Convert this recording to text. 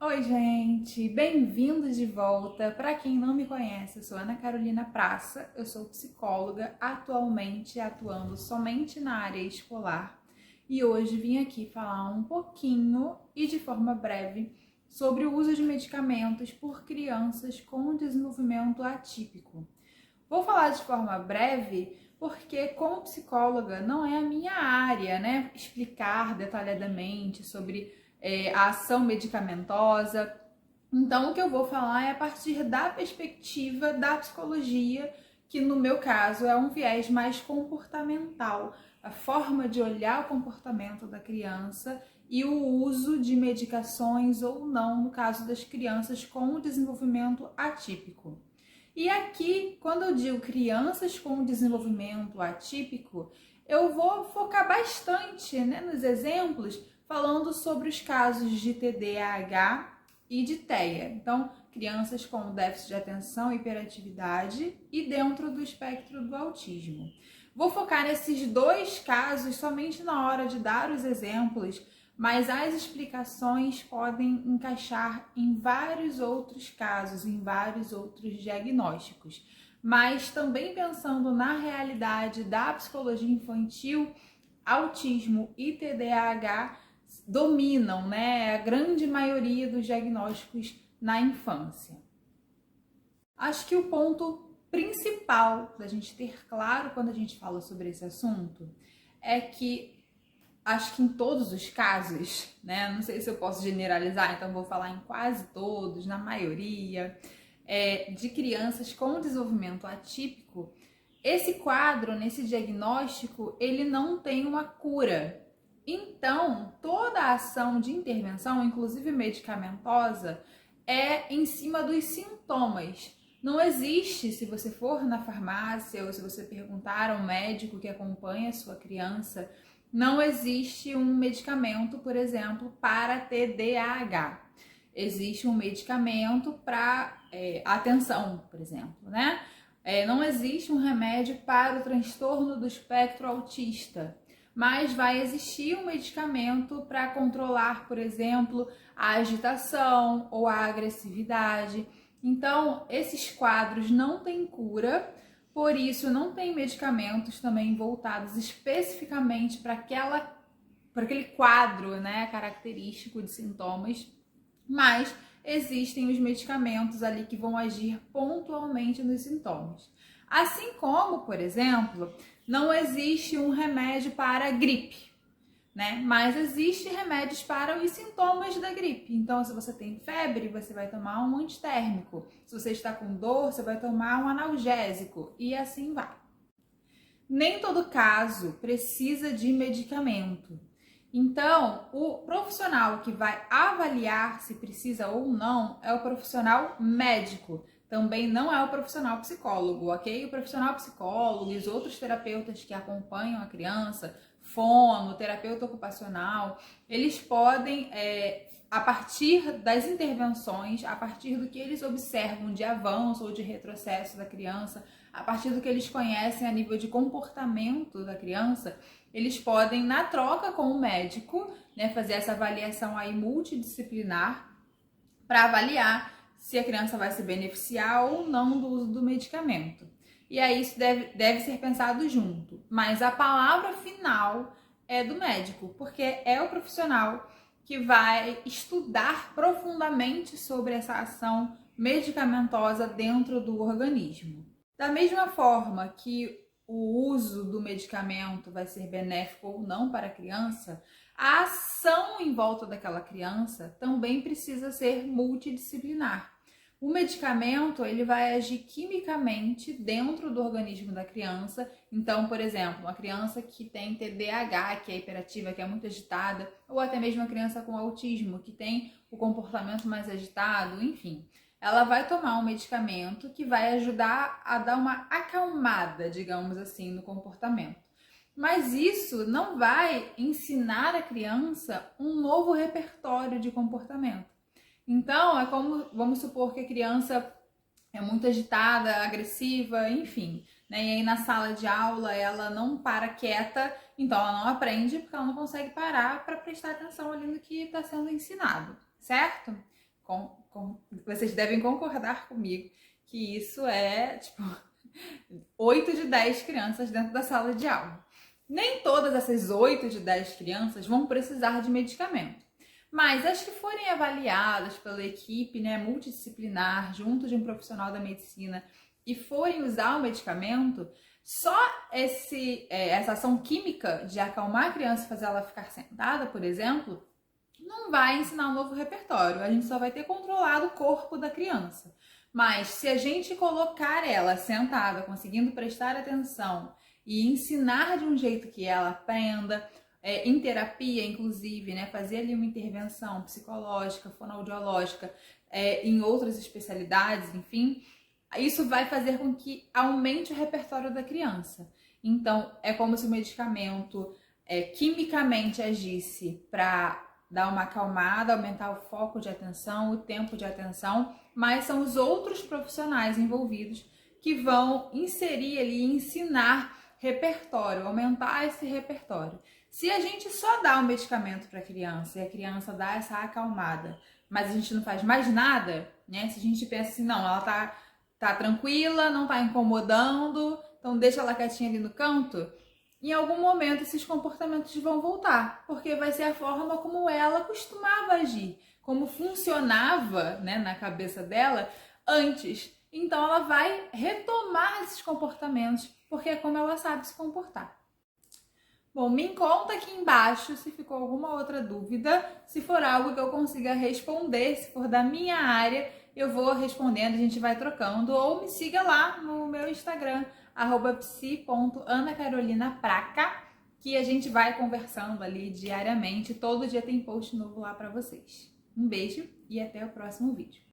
Oi, gente! Bem-vindos de volta! Para quem não me conhece, eu sou Ana Carolina Praça, eu sou psicóloga, atualmente atuando somente na área escolar e hoje vim aqui falar um pouquinho e de forma breve sobre o uso de medicamentos por crianças com desenvolvimento atípico. Vou falar de forma breve porque, como psicóloga, não é a minha área, né? Explicar detalhadamente sobre a ação medicamentosa. Então, o que eu vou falar é a partir da perspectiva da psicologia, que no meu caso é um viés mais comportamental, a forma de olhar o comportamento da criança e o uso de medicações ou não, no caso das crianças com desenvolvimento atípico. E aqui, quando eu digo crianças com desenvolvimento atípico, eu vou focar bastante, nos exemplos, falando sobre os casos de TDAH e de TEA. Então, crianças com déficit de atenção e hiperatividade e dentro do espectro do autismo. Vou focar nesses dois casos somente na hora de dar os exemplos, mas as explicações podem encaixar em vários outros casos, em vários outros diagnósticos. Mas também pensando na realidade da psicologia infantil, autismo e TDAH dominam, a grande maioria dos diagnósticos na infância. Acho que o ponto principal da gente ter claro quando a gente fala sobre esse assunto é que acho que em todos os casos, não sei se eu posso generalizar, então vou falar em quase todos, na maioria, de crianças com desenvolvimento atípico, esse quadro, nesse diagnóstico, ele não tem uma cura. Então, toda a ação de intervenção, inclusive medicamentosa, é em cima dos sintomas. Não existe, se você for na farmácia ou se você perguntar ao médico que acompanha a sua criança, não existe um medicamento, por exemplo, para TDAH. Existe um medicamento para atenção, por exemplo, não existe um remédio para o transtorno do espectro autista, mas vai existir um medicamento para controlar, por exemplo, a agitação ou a agressividade. Então, esses quadros não têm cura, por isso não tem medicamentos também voltados especificamente para aquele quadro, característico de sintomas, mas existem os medicamentos ali que vão agir pontualmente nos sintomas. Assim como, por exemplo, não existe um remédio para a gripe, mas existem remédios para os sintomas da gripe. Então, se você tem febre, você vai tomar um antitérmico. Se você está com dor, você vai tomar um analgésico e assim vai. Nem todo caso precisa de medicamento. Então, o profissional que vai avaliar se precisa ou não é o profissional médico. Também não é o profissional psicólogo, ok? O profissional psicólogo e os outros terapeutas que acompanham a criança, fono, terapeuta ocupacional, eles podem, a partir das intervenções, a partir do que eles observam de avanço ou de retrocesso da criança, a partir do que eles conhecem a nível de comportamento da criança, eles podem, na troca com o médico, fazer essa avaliação aí multidisciplinar para avaliar se a criança vai se beneficiar ou não do uso do medicamento. E aí isso deve ser pensado junto. Mas a palavra final é do médico, porque é o profissional que vai estudar profundamente sobre essa ação medicamentosa dentro do organismo. Da mesma forma que o uso do medicamento vai ser benéfico ou não para a criança, a ação em volta daquela criança também precisa ser multidisciplinar. O medicamento, ele vai agir quimicamente dentro do organismo da criança. Então, por exemplo, uma criança que tem TDAH, que é hiperativa, que é muito agitada, ou até mesmo uma criança com autismo, que tem o comportamento mais agitado, enfim, ela vai tomar um medicamento que vai ajudar a dar uma acalmada, digamos assim, no comportamento. Mas isso não vai ensinar a criança um novo repertório de comportamento. Então, é como, vamos supor que a criança é muito agitada, agressiva, enfim, E aí na sala de aula ela não para quieta, então ela não aprende porque ela não consegue parar para prestar atenção ali no que está sendo ensinado, certo? vocês devem concordar comigo que isso é, tipo, 8 de 10 crianças dentro da sala de aula. Nem todas essas 8 de 10 crianças vão precisar de medicamento. Mas as que forem avaliadas pela equipe, né, multidisciplinar, junto de um profissional da medicina, e forem usar o medicamento, só essa ação química de acalmar a criança e fazer ela ficar sentada, por exemplo, não vai ensinar um novo repertório. A gente só vai ter controlado o corpo da criança. Mas se a gente colocar ela sentada, conseguindo prestar atenção e ensinar de um jeito que ela aprenda, em terapia, inclusive, né, fazer ali uma intervenção psicológica, fonoaudiológica, em outras especialidades, enfim, isso vai fazer com que aumente o repertório da criança. Então, é como se o medicamento quimicamente agisse para dar uma acalmada, aumentar o foco de atenção, o tempo de atenção, mas são os outros profissionais envolvidos que vão inserir ali, ensinar repertório, aumentar esse repertório. Se a gente só dá o medicamento para a criança e a criança dá essa acalmada, mas a gente não faz mais nada, né? Se a gente pensa assim, não, ela tá tranquila, não tá incomodando, então deixa ela quietinha ali no canto, em algum momento esses comportamentos vão voltar, porque vai ser a forma como ela costumava agir, como funcionava, né, na cabeça dela antes. Então ela vai retomar esses comportamentos, porque é como ela sabe se comportar. Bom, me conta aqui embaixo se ficou alguma outra dúvida, se for algo que eu consiga responder, se for da minha área, eu vou respondendo, a gente vai trocando, ou me siga lá no meu Instagram, @psi.anacarolinapraca, que a gente vai conversando ali diariamente, todo dia tem post novo lá para vocês. Um beijo e até o próximo vídeo.